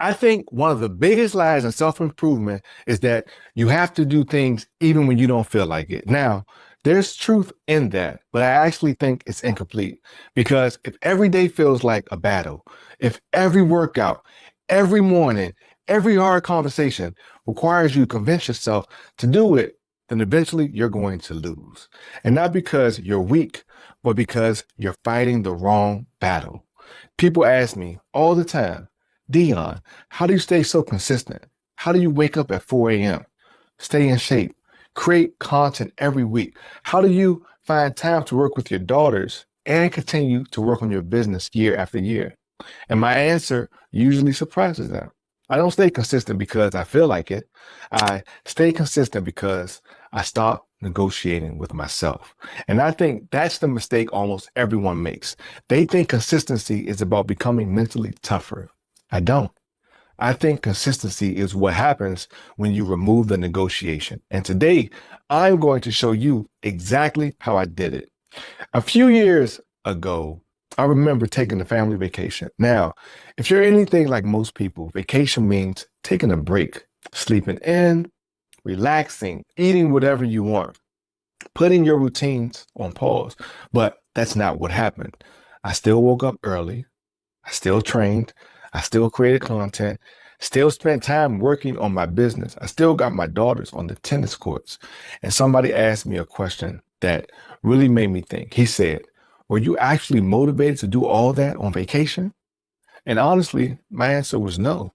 I think one of the biggest lies in self-improvement is that you have to do things even when you don't feel like it. Now, there's truth in that, but I actually think it's incomplete because if every day feels like a battle, if every workout, every morning, every hard conversation requires you to convince yourself to do it, then eventually you're going to lose. And not because you're weak, but because you're fighting the wrong battle. People ask me all the time, Dion, how do you stay so consistent? How do you wake up at 4 a.m., stay in shape, create content every week? How do you find time to work with your daughters and continue to work on your business year after year? And my answer usually surprises them. I don't stay consistent because I feel like it. I stay consistent because I stop negotiating with myself. And I think that's the mistake almost everyone makes. They think consistency is about becoming mentally tougher. I don't. I think consistency is what happens when you remove the negotiation. And today, I'm going to show you exactly how I did it. A few years ago, I remember taking a family vacation. Now, if you're anything like most people, vacation means taking a break, sleeping in, relaxing, eating whatever you want, putting your routines on pause. But that's not what happened. I still woke up early. I still trained. I still created content, still spent time working on my business. I still got my daughters on the tennis courts. And somebody asked me a question that really made me think. He said, were you actually motivated to do all that on vacation? And honestly, my answer was no.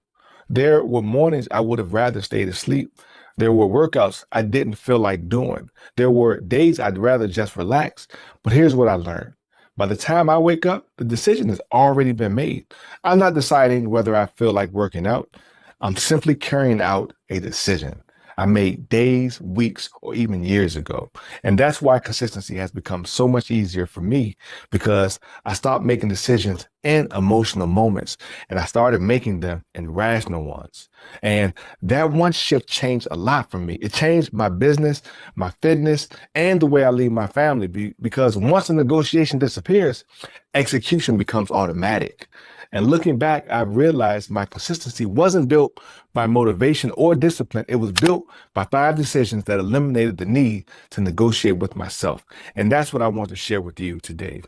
There were mornings I would have rather stayed asleep. There were workouts I didn't feel like doing. There were days I'd rather just relax. But here's what I learned. By the time I wake up, the decision has already been made. I'm not deciding whether I feel like working out. I'm simply carrying out a decision I made days, weeks, or even years ago. And that's why consistency has become so much easier for me because I stopped making decisions in emotional moments and I started making them in rational ones. And that one shift changed a lot for me. It changed my business, my fitness, and the way I lead my family because once the negotiation disappears, execution becomes automatic. And looking back, I realized my consistency wasn't built by motivation or discipline. It was built by 5 decisions that eliminated the need to negotiate with myself. And that's what I want to share with you today.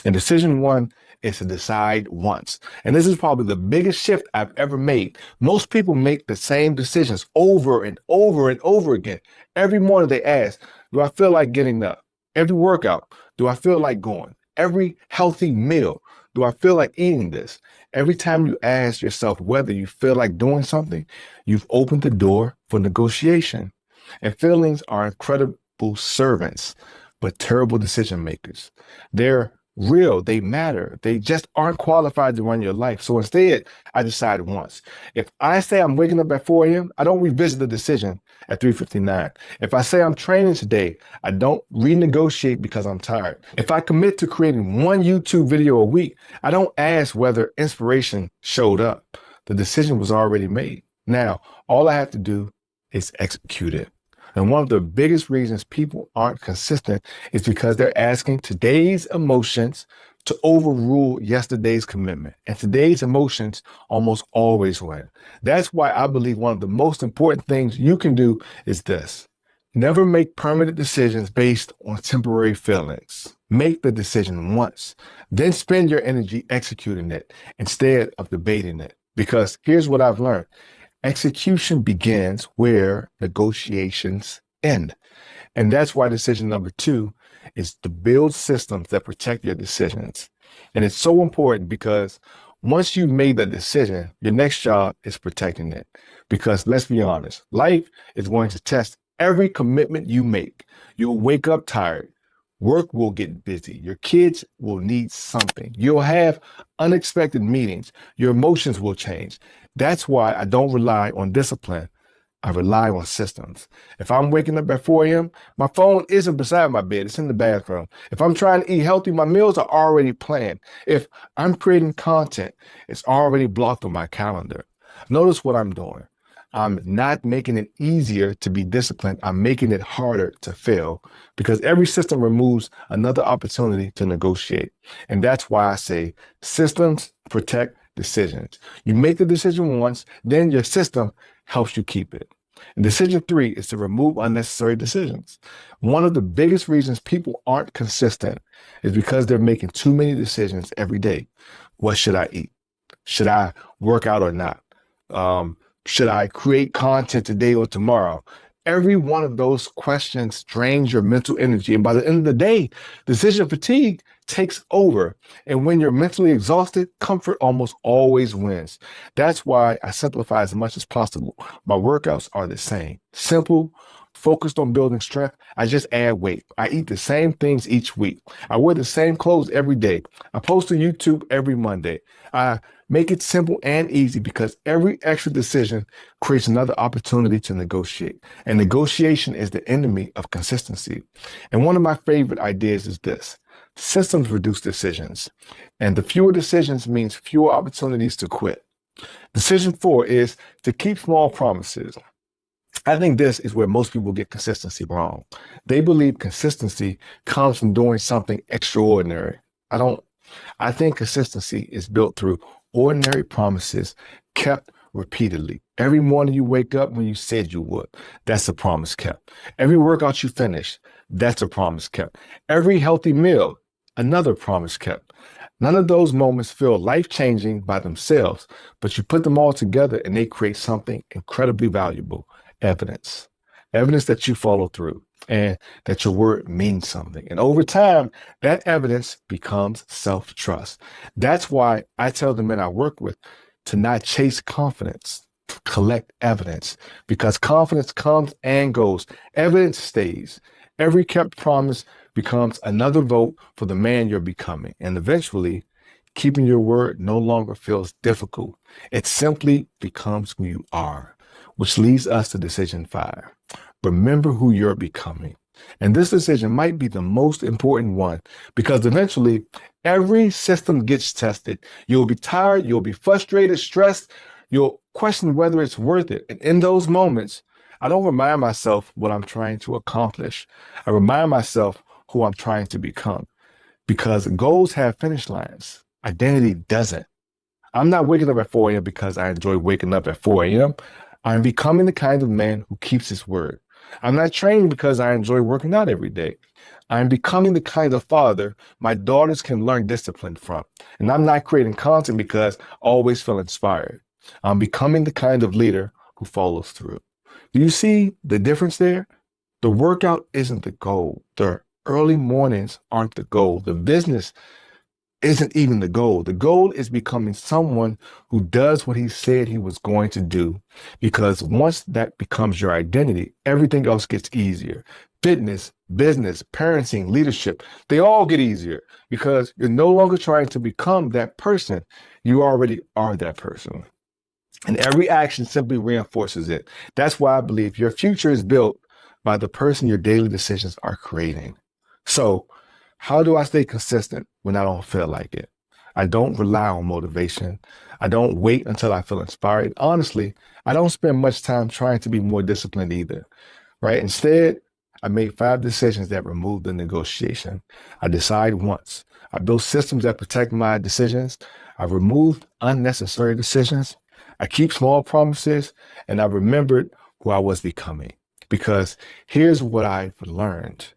And decision one is to decide once. And this is probably the biggest shift I've ever made. Most people make the same decisions over and over and over again. Every morning they ask, do I feel like getting up? Every workout, do I feel like going? Every healthy meal, do I feel like eating this? Every time you ask yourself whether you feel like doing something, you've opened the door for negotiation. And feelings are incredible servants, but terrible decision makers. They're real, they matter. They just aren't qualified to run your life. So instead, I decide once. If I say I'm waking up at 4 a.m., I don't revisit the decision at 3:59. If I say I'm training today, I don't renegotiate because I'm tired. If I commit to creating one YouTube video a week, I don't ask whether inspiration showed up. The decision was already made. Now, all I have to do is execute it. And one of the biggest reasons people aren't consistent is because they're asking today's emotions to overrule yesterday's commitment. And today's emotions almost always win. That's why I believe one of the most important things you can do is this. Never make permanent decisions based on temporary feelings. Make the decision once, then spend your energy executing it instead of debating it. Because here's what I've learned. Execution begins where negotiations end. And that's why decision number two is to build systems that protect your decisions. And it's so important because once you've made the decision, your next job is protecting it. Because let's be honest, life is going to test every commitment you make. You'll wake up tired. Work will get busy. Your kids will need something. You'll have unexpected meetings. Your emotions will change. That's why I don't rely on discipline. I rely on systems. If I'm waking up at 4 a.m., my phone isn't beside my bed. It's in the bathroom. If I'm trying to eat healthy, my meals are already planned. If I'm creating content, it's already blocked on my calendar. Notice what I'm doing. I'm not making it easier to be disciplined. I'm making it harder to fail because every system removes another opportunity to negotiate. And that's why I say systems protect decisions. You make the decision once, then your system helps you keep it. And decision 3 is to remove unnecessary decisions. One of the biggest reasons people aren't consistent is because they're making too many decisions every day. What should I eat? Should I work out or not? Should I create content today or tomorrow? Every one of those questions drains your mental energy. And by the end of the day, decision fatigue takes over. And when you're mentally exhausted, comfort almost always wins. That's why I simplify as much as possible. My workouts are the same. Simple, focused on building strength. I just add weight. I eat the same things each week. I wear the same clothes every day. I post to YouTube every Monday. I make it simple and easy because every extra decision creates another opportunity to negotiate. And negotiation is the enemy of consistency. And one of my favorite ideas is this: systems reduce decisions. And the fewer decisions means fewer opportunities to quit. Decision 4 is to keep small promises. I think this is where most people get consistency wrong. They believe consistency comes from doing something extraordinary. I think consistency is built through ordinary promises kept repeatedly. Every morning you wake up when you said you would, that's a promise kept. Every workout you finish, that's a promise kept. Every healthy meal, another promise kept. None of those moments feel life-changing by themselves, but you put them all together and they create something incredibly valuable: evidence. Evidence that you follow through and that your word means something. And over time, that evidence becomes self-trust. That's why I tell the men I work with to not chase confidence, to collect evidence, because confidence comes and goes. Evidence stays. Every kept promise becomes another vote for the man you're becoming. And eventually, keeping your word no longer feels difficult. It simply becomes who you are, which leads us to decision 5. Remember who you're becoming. And this decision might be the most important one because eventually every system gets tested. You'll be tired, you'll be frustrated, stressed, you'll question whether it's worth it. And in those moments, I don't remind myself what I'm trying to accomplish. I remind myself who I'm trying to become, because goals have finish lines. Identity doesn't. I'm not waking up at 4 a.m. because I enjoy waking up at 4 a.m. I'm becoming the kind of man who keeps his word. I'm not training because I enjoy working out every day. I'm becoming the kind of father my daughters can learn discipline from. And I'm not creating content because I always feel inspired. I'm becoming the kind of leader who follows through. Do you see the difference there? The workout isn't the goal. The early mornings aren't the goal. The business isn't even the goal. The goal is becoming someone who does what he said he was going to do. Because once that becomes your identity, everything else gets easier. Fitness, business, parenting, leadership, they all get easier because you're no longer trying to become that person. You already are that person. And every action simply reinforces it. That's why I believe your future is built by the person your daily decisions are creating. So, how do I stay consistent when I don't feel like it? I don't rely on motivation. I don't wait until I feel inspired. Honestly, I don't spend much time trying to be more disciplined either, right? Instead, I made 5 decisions that remove the negotiation. I decide once. I build systems that protect my decisions. I removed unnecessary decisions. I keep small promises, and I remembered who I was becoming. Because here's what I've learned.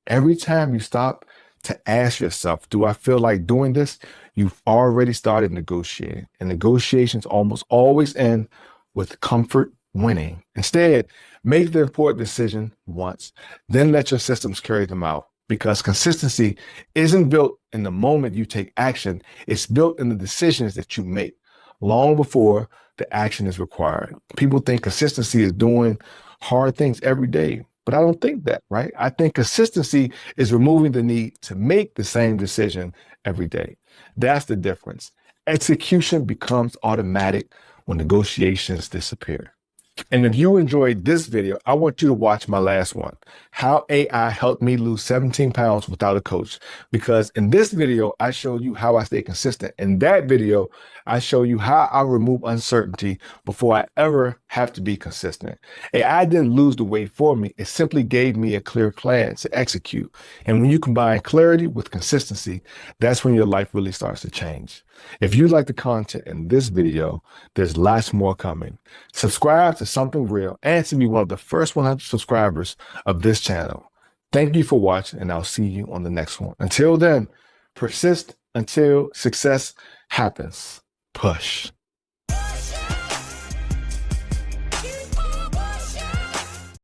Every time you stop to ask yourself, do I feel like doing this? You've already started negotiating. And negotiations almost always end with comfort winning. Instead, make the important decision once, then let your systems carry them out. Because consistency isn't built in the moment you take action. It's built in the decisions that you make long before the action is required. People think consistency is doing hard things every day. But I don't think that, right? I think consistency is removing the need to make the same decision every day. That's the difference. Execution becomes automatic when negotiations disappear. And if you enjoyed this video, I want you to watch my last one, how AI helped me lose 17 pounds without a coach. Because in this video, I showed you how I stay consistent. In that video, I show you how I remove uncertainty before I ever have to be consistent. AI didn't lose the weight for me. It simply gave me a clear plan to execute. And when you combine clarity with consistency, that's when your life really starts to change. If you like the content in this video, there's lots more coming. Subscribe to Something Real and to be one of the first 100 subscribers of this channel. Thank you for watching, and I'll see you on the next one. Until then, persist until success happens. Push.